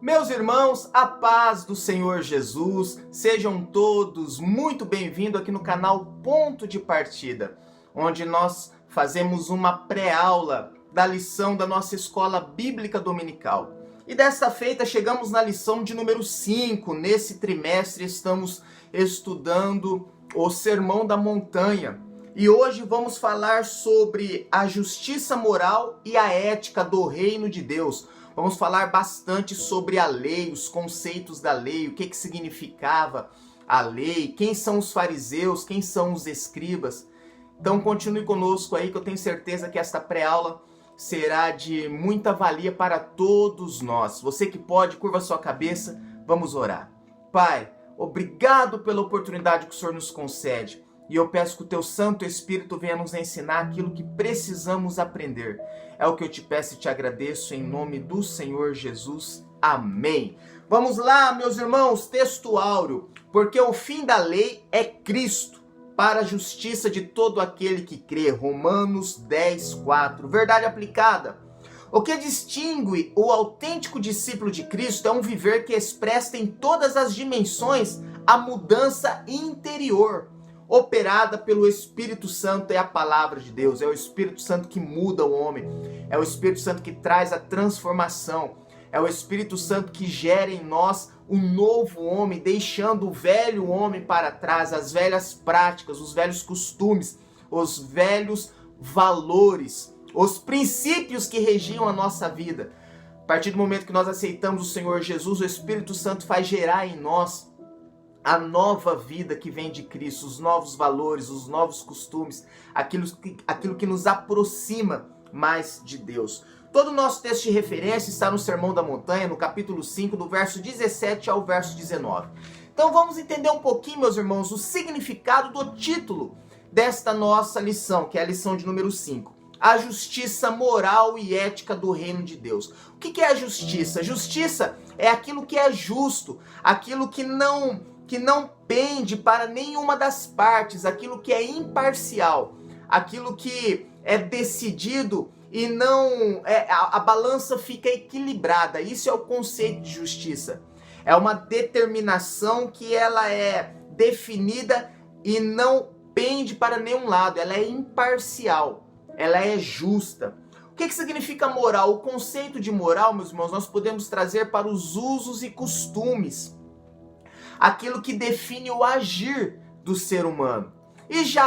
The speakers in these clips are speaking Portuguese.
Meus irmãos, a paz do Senhor Jesus, sejam todos muito bem-vindos aqui no canal Ponto de Partida, onde nós fazemos uma pré-aula da lição da nossa escola bíblica dominical. E desta feita chegamos na lição de número 5. Nesse trimestre estamos estudando o Sermão da Montanha. E hoje vamos falar sobre a justiça moral e a ética do reino de Deus. Vamos falar bastante sobre a lei, os conceitos da lei, o que significava a lei, quem são os fariseus, quem são os escribas. Então continue conosco aí que eu tenho certeza que esta pré-aula será de muita valia para todos nós. Você que pode, curva sua cabeça, vamos orar. Pai, obrigado pela oportunidade que o Senhor nos concede. E eu peço que o Teu Santo Espírito venha nos ensinar aquilo que precisamos aprender. É o que eu te peço e te agradeço em nome do Senhor Jesus. Amém. Vamos lá, meus irmãos, texto áureo. Porque o fim da lei é Cristo, para a justiça de todo aquele que crê. Romanos 10, 4. Verdade aplicada. O que distingue o autêntico discípulo de Cristo é um viver que expressa em todas as dimensões a mudança interior, operada pelo Espírito Santo. É a palavra de Deus, é o Espírito Santo que muda o homem, é o Espírito Santo que traz a transformação, é o Espírito Santo que gera em nós um novo homem, deixando o velho homem para trás, as velhas práticas, os velhos costumes, os velhos valores, os princípios que regiam a nossa vida. A partir do momento que nós aceitamos o Senhor Jesus, o Espírito Santo faz gerar em nós a nova vida que vem de Cristo, os novos valores, os novos costumes, aquilo que nos aproxima mais de Deus. Todo o nosso texto de referência está no Sermão da Montanha, no capítulo 5, do verso 17 ao verso 19. Então vamos entender um pouquinho, meus irmãos, o significado do título desta nossa lição, que é a lição de número 5. A justiça moral e ética do reino de Deus. O que é a justiça? Justiça é aquilo que é justo, aquilo que não pende para nenhuma das partes, aquilo que é imparcial, aquilo que é decidido e não a balança fica equilibrada. Isso é o conceito de justiça. É uma determinação que ela é definida e não pende para nenhum lado, ela é imparcial, ela é justa. O que significa moral? O conceito de moral, meus irmãos, nós podemos trazer para os usos e costumes, aquilo que define o agir do ser humano. E já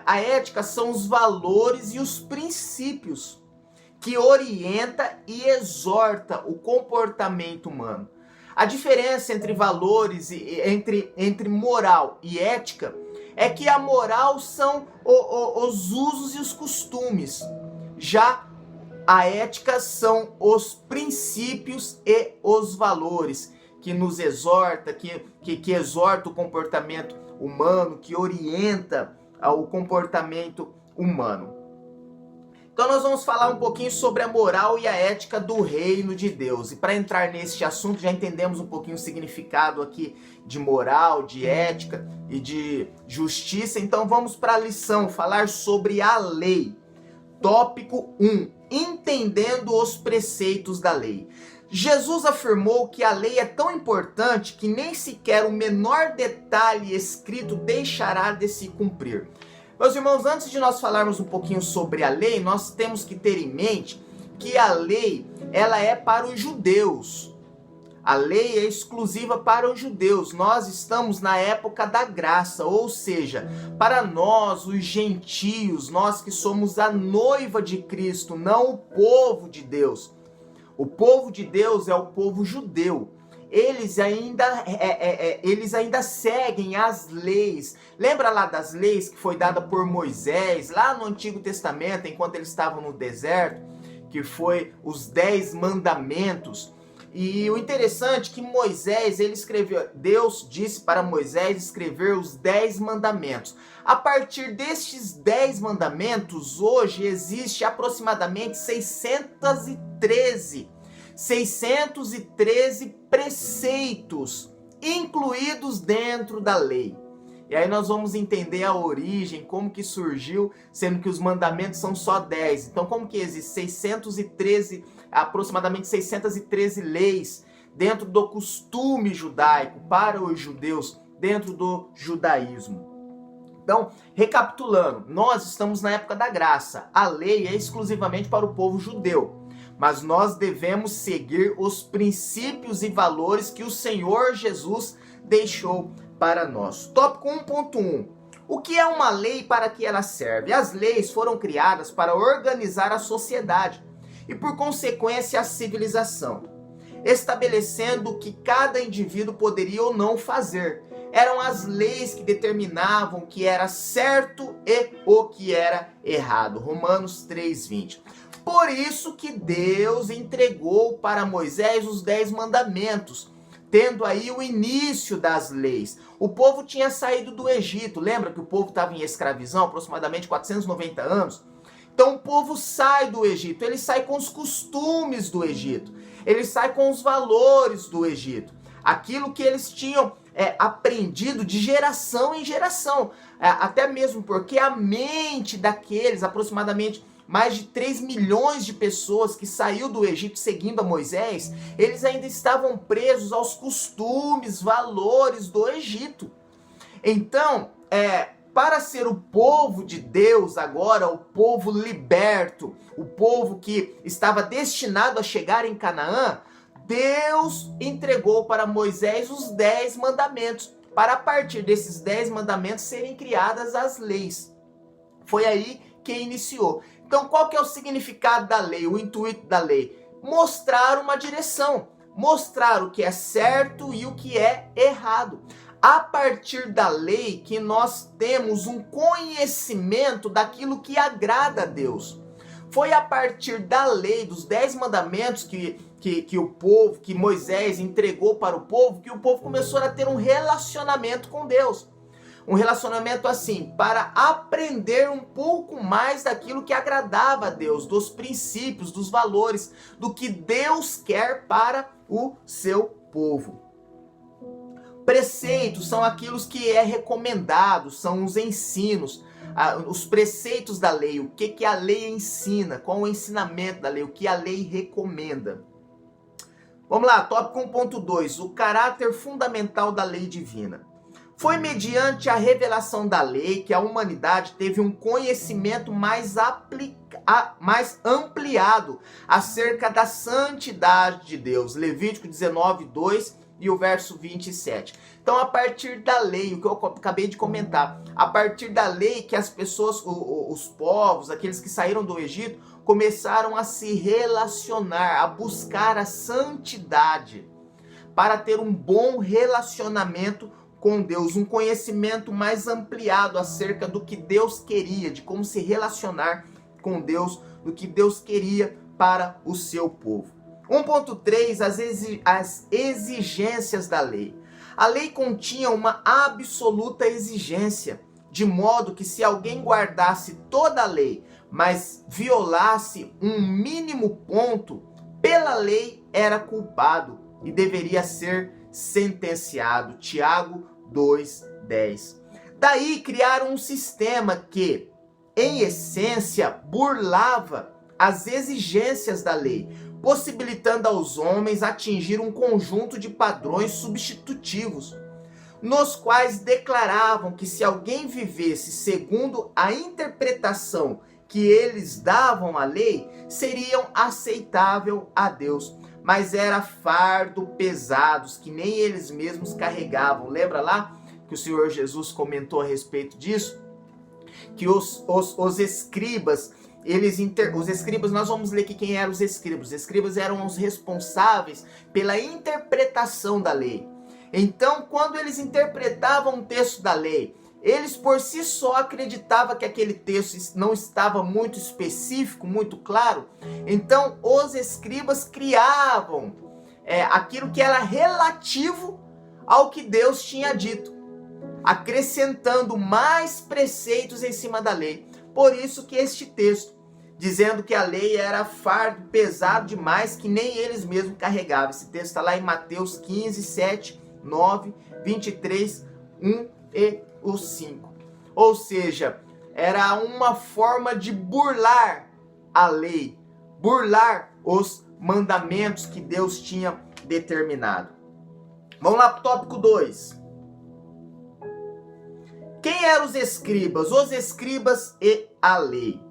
a ética são os valores e os princípios que orienta e exorta o comportamento humano. A diferença entre valores e entre moral e ética é que a moral são os usos e os costumes. Já a ética são os princípios e os valores que nos exorta, que exorta o comportamento humano, que orienta o comportamento humano. Então nós vamos falar um pouquinho sobre a moral e a ética do reino de Deus. E para entrar neste assunto, já entendemos um pouquinho o significado aqui de moral, de ética e de justiça. Então vamos para a lição, falar sobre a lei. Tópico 1. Entendendo os preceitos da lei. Jesus afirmou que a lei é tão importante que nem sequer o menor detalhe escrito deixará de se cumprir. Meus irmãos, antes de nós falarmos um pouquinho sobre a lei, nós temos que ter em mente que a lei, ela é para os judeus. A lei é exclusiva para os judeus. Nós estamos na época da graça, ou seja, para nós, os gentios, nós que somos a noiva de Cristo, não o povo de Deus. O povo de Deus é o povo judeu. Eles ainda seguem as leis. Lembra lá das leis que foi dada por Moisés, lá no Antigo Testamento, enquanto eles estavam no deserto, que foi os 10 mandamentos. E o interessante é que Moisés, ele escreveu, Deus disse para Moisés escrever os 10 mandamentos. A partir destes 10 mandamentos, hoje existe aproximadamente 613 preceitos incluídos dentro da lei. E aí nós vamos entender a origem, como que surgiu, sendo que os mandamentos são só 10. Então como que existe aproximadamente 613 leis dentro do costume judaico, para os judeus, dentro do judaísmo. Então, recapitulando, nós estamos na época da graça. A lei é exclusivamente para o povo judeu, mas nós devemos seguir os princípios e valores que o Senhor Jesus deixou para nós. Tópico 1.1. O que é uma lei e para que ela serve? As leis foram criadas para organizar a sociedade e, por consequência, a civilização, estabelecendo o que cada indivíduo poderia ou não fazer. Eram as leis que determinavam o que era certo e o que era errado. Romanos 3:20. Por isso que Deus entregou para Moisés os 10 mandamentos, tendo aí o início das leis. O povo tinha saído do Egito. Lembra que o povo estava em escravidão aproximadamente 490 anos? Então o povo sai do Egito, ele sai com os costumes do Egito, ele sai com os valores do Egito, aquilo que eles tinham aprendido de geração em geração, até mesmo porque a mente daqueles, aproximadamente mais de 3 milhões de pessoas que saiu do Egito seguindo a Moisés, eles ainda estavam presos aos costumes, valores do Egito. Então, para ser o povo de Deus agora, o povo liberto, o povo que estava destinado a chegar em Canaã, Deus entregou para Moisés os 10 mandamentos, para a partir desses 10 mandamentos serem criadas as leis. Foi aí que iniciou. Então, qual que é o significado da lei, o intuito da lei? Mostrar uma direção, mostrar o que é certo e o que é errado. A partir da lei que nós temos um conhecimento daquilo que agrada a Deus. Foi a partir da lei, dos 10 mandamentos que Moisés entregou para o povo, que o povo começou a ter um relacionamento com Deus. Um relacionamento assim, para aprender um pouco mais daquilo que agradava a Deus, dos princípios, dos valores, do que Deus quer para o seu povo. Preceitos são aquilo que é recomendado, são os ensinos, os preceitos da lei, o que a lei ensina, qual o ensinamento da lei, o que a lei recomenda. Vamos lá, tópico 1.2, o caráter fundamental da lei divina. Foi mediante a revelação da lei que a humanidade teve um conhecimento mais ampliado acerca da santidade de Deus. Levítico 19:2 e o verso 27. Então, a partir da lei, o que eu acabei de comentar, a partir da lei que as pessoas, os povos, aqueles que saíram do Egito, começaram a se relacionar, a buscar a santidade, para ter um bom relacionamento com Deus, um conhecimento mais ampliado acerca do que Deus queria, de como se relacionar com Deus, do que Deus queria para o seu povo. 1.3, as exigências da lei. A lei continha uma absoluta exigência, de modo que se alguém guardasse toda a lei, mas violasse um mínimo ponto, pela lei era culpado e deveria ser sentenciado. Tiago 2:10. Daí criaram um sistema que, em essência, burlava as exigências da lei, possibilitando aos homens atingir um conjunto de padrões substitutivos, nos quais declaravam que se alguém vivesse segundo a interpretação que eles davam à lei, seriam aceitável a Deus. Mas era fardo pesados que nem eles mesmos carregavam. Lembra lá que o Senhor Jesus comentou a respeito disso? Que os escribas, os escribas, nós vamos ler aqui quem eram os escribas. Os escribas eram os responsáveis pela interpretação da lei. Então, quando eles interpretavam o texto da lei, eles por si só acreditavam que aquele texto não estava muito específico, muito claro. Então, os escribas criavam aquilo que era relativo ao que Deus tinha dito, acrescentando mais preceitos em cima da lei. Por isso que este texto, dizendo que a lei era fardo pesado demais, que nem eles mesmos carregavam. Esse texto está lá em Mateus 15, 7, 9, 23, 1 e o 5. Ou seja, era uma forma de burlar a lei, burlar os mandamentos que Deus tinha determinado. Vamos lá para o tópico 2. Quem eram os escribas? Os escribas e a lei.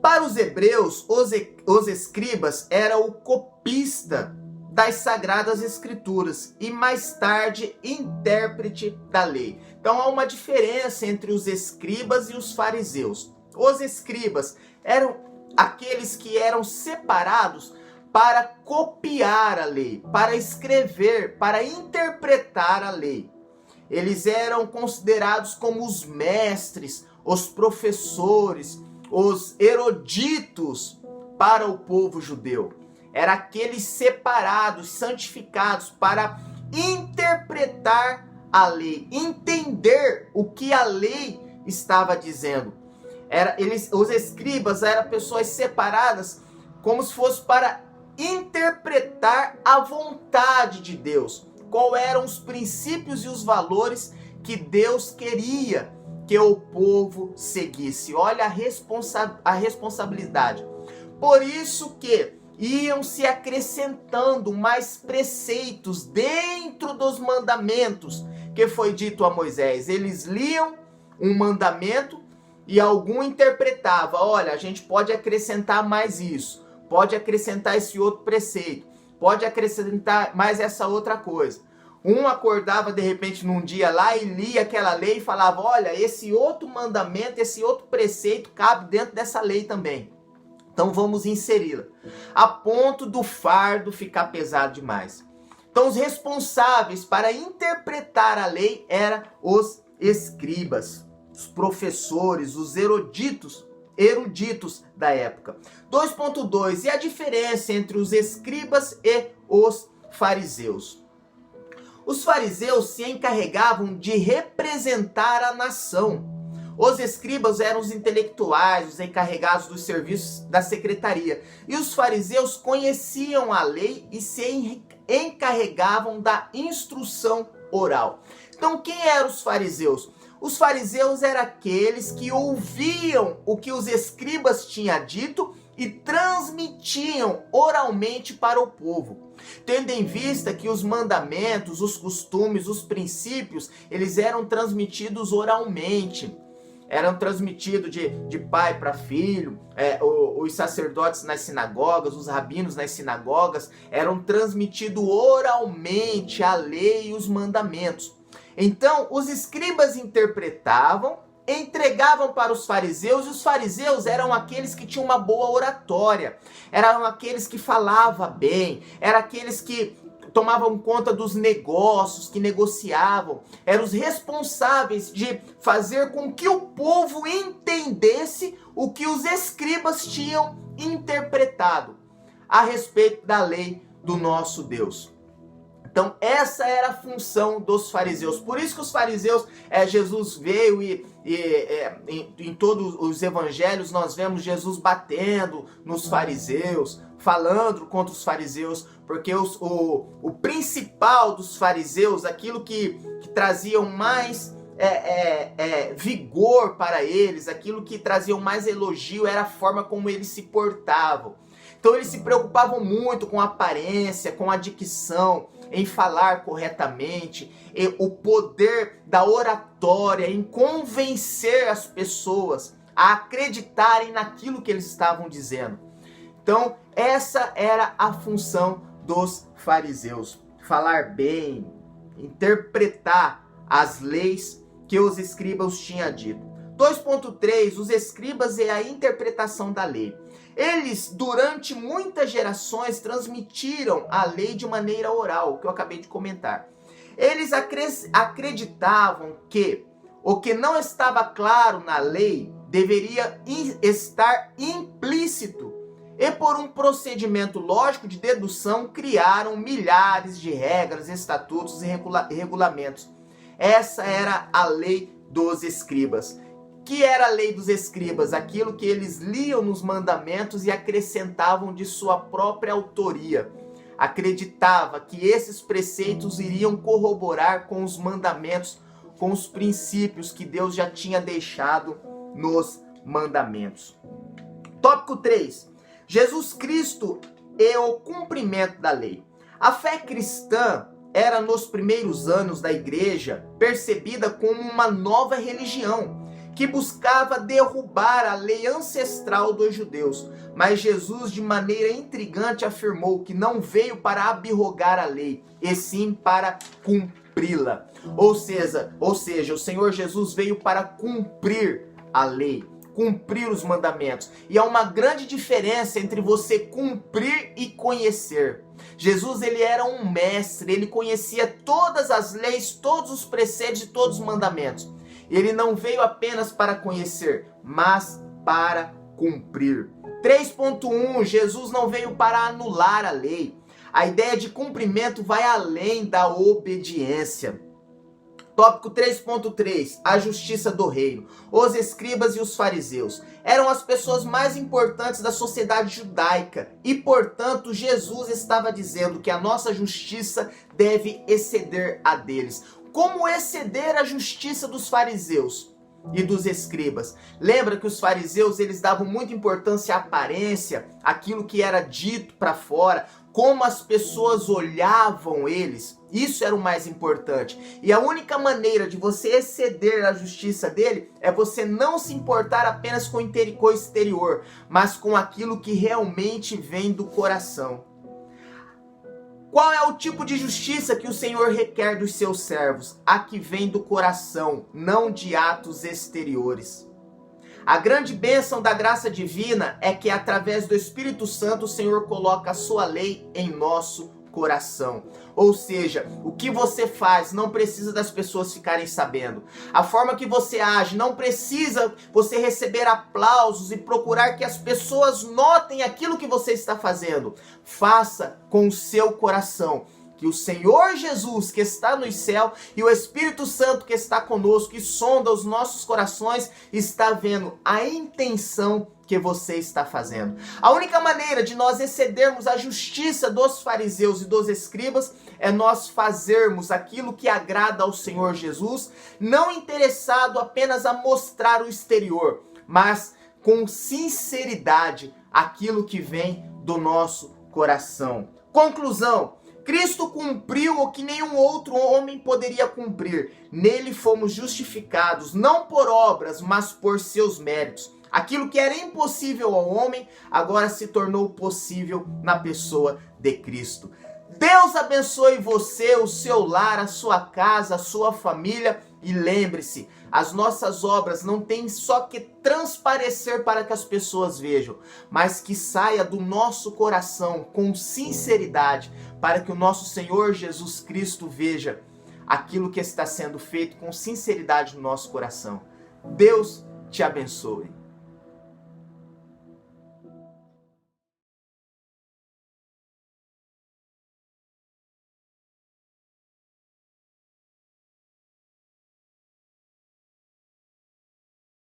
Para os hebreus, os escribas eram o copista das Sagradas Escrituras e mais tarde intérprete da lei. Então há uma diferença entre os escribas e os fariseus. Os escribas eram aqueles que eram separados para copiar a lei, para escrever, para interpretar a lei. Eles eram considerados como os mestres, os professores, os eruditos para o povo judeu. Eram aqueles separados, santificados para interpretar a lei, entender o que a lei estava dizendo. Os escribas eram pessoas separadas como se fosse para interpretar a vontade de Deus. Quais eram os princípios e os valores que Deus queria que o povo seguisse. Olha a responsabilidade. Por isso que iam se acrescentando mais preceitos dentro dos mandamentos que foi dito a Moisés. Eles liam um mandamento e algum interpretava. Olha, a gente pode acrescentar mais isso. Pode acrescentar esse outro preceito. Pode acrescentar mais essa outra coisa. Um acordava de repente num dia lá e lia aquela lei e falava, olha, esse outro mandamento, esse outro preceito cabe dentro dessa lei também. Então vamos inseri-la. A ponto do fardo ficar pesado demais. Então os responsáveis para interpretar a lei eram os escribas, os professores, os eruditos da época. 2.2. E a diferença entre os escribas e os fariseus? Os fariseus se encarregavam de representar a nação. Os escribas eram os intelectuais, os encarregados dos serviços da secretaria. E os fariseus conheciam a lei e se encarregavam da instrução oral. Então, quem eram os fariseus? Os fariseus eram aqueles que ouviam o que os escribas tinham dito e transmitiam oralmente para o povo. Tendo em vista que os mandamentos, os costumes, os princípios, eles eram transmitidos oralmente. Eram transmitidos de pai para filho, os sacerdotes nas sinagogas, os rabinos nas sinagogas, eram transmitidos oralmente a lei e os mandamentos. Então, os escribas interpretavam, entregavam para os fariseus, e os fariseus eram aqueles que tinham uma boa oratória, eram aqueles que falavam bem, eram aqueles que tomavam conta dos negócios, que negociavam, eram os responsáveis de fazer com que o povo entendesse o que os escribas tinham interpretado a respeito da lei do nosso Deus. Então essa era a função dos fariseus. Por isso que os fariseus, Jesus veio e em todos os evangelhos nós vemos Jesus batendo nos fariseus, falando contra os fariseus, porque o principal dos fariseus, aquilo que traziam mais vigor para eles, aquilo que traziam mais elogio era a forma como eles se portavam. Então eles se preocupavam muito com a aparência, com a dicção, em falar corretamente, e o poder da oratória, em convencer as pessoas a acreditarem naquilo que eles estavam dizendo. Então essa era a função dos fariseus, falar bem, interpretar as leis que os escribas tinham dito. 2.3, os escribas e a interpretação da lei. Eles, durante muitas gerações, transmitiram a lei de maneira oral, o que eu acabei de comentar. Eles acreditavam que o que não estava claro na lei deveria estar implícito. E por um procedimento lógico de dedução, criaram milhares de regras, estatutos e regulamentos. Essa era a lei dos escribas. Que era a lei dos escribas? Aquilo que eles liam nos mandamentos e acrescentavam de sua própria autoria. Acreditava que esses preceitos iriam corroborar com os mandamentos, com os princípios que Deus já tinha deixado nos mandamentos. Tópico 3. Jesus Cristo e o cumprimento da lei. A fé cristã era, nos primeiros anos da igreja, percebida como uma nova religião, que buscava derrubar a lei ancestral dos judeus. Mas Jesus, de maneira intrigante, afirmou que não veio para abrogar a lei, e sim para cumpri-la. Ou seja, o Senhor Jesus veio para cumprir a lei, cumprir os mandamentos. E há uma grande diferença entre você cumprir e conhecer. Jesus, ele era um mestre, ele conhecia todas as leis, todos os preceitos e todos os mandamentos. Ele não veio apenas para conhecer, mas para cumprir. 3.1, Jesus não veio para anular a lei. A ideia de cumprimento vai além da obediência. Tópico 3.3, a justiça do reino. Os escribas e os fariseus eram as pessoas mais importantes da sociedade judaica e, portanto, Jesus estava dizendo que a nossa justiça deve exceder a deles. Como exceder a justiça dos fariseus e dos escribas? Lembra que os fariseus, eles davam muita importância à aparência, aquilo que era dito para fora, como as pessoas olhavam eles. Isso era o mais importante. E a única maneira de você exceder a justiça dele é você não se importar apenas com o exterior, mas com aquilo que realmente vem do coração. Qual é o tipo de justiça que o Senhor requer dos seus servos? A que vem do coração, não de atos exteriores. A grande bênção da graça divina é que através do Espírito Santo o Senhor coloca a sua lei em nosso coração. Ou seja, o que você faz não precisa das pessoas ficarem sabendo. A forma que você age não precisa você receber aplausos e procurar que as pessoas notem aquilo que você está fazendo. Faça com o seu coração. Que o Senhor Jesus, que está no céu, e o Espírito Santo que está conosco, que sonda os nossos corações, está vendo a intenção que você está fazendo. A única maneira de nós excedermos a justiça dos fariseus e dos escribas é nós fazermos aquilo que agrada ao Senhor Jesus, não interessado apenas a mostrar o exterior, mas com sinceridade aquilo que vem do nosso coração. Conclusão. Cristo cumpriu o que nenhum outro homem poderia cumprir. Nele fomos justificados, não por obras, mas por seus méritos. Aquilo que era impossível ao homem, agora se tornou possível na pessoa de Cristo. Deus abençoe você, o seu lar, a sua casa, a sua família. E lembre-se, as nossas obras não têm só que transparecer para que as pessoas vejam, mas que saia do nosso coração com sinceridade, para que o nosso Senhor Jesus Cristo veja aquilo que está sendo feito com sinceridade no nosso coração. Deus te abençoe.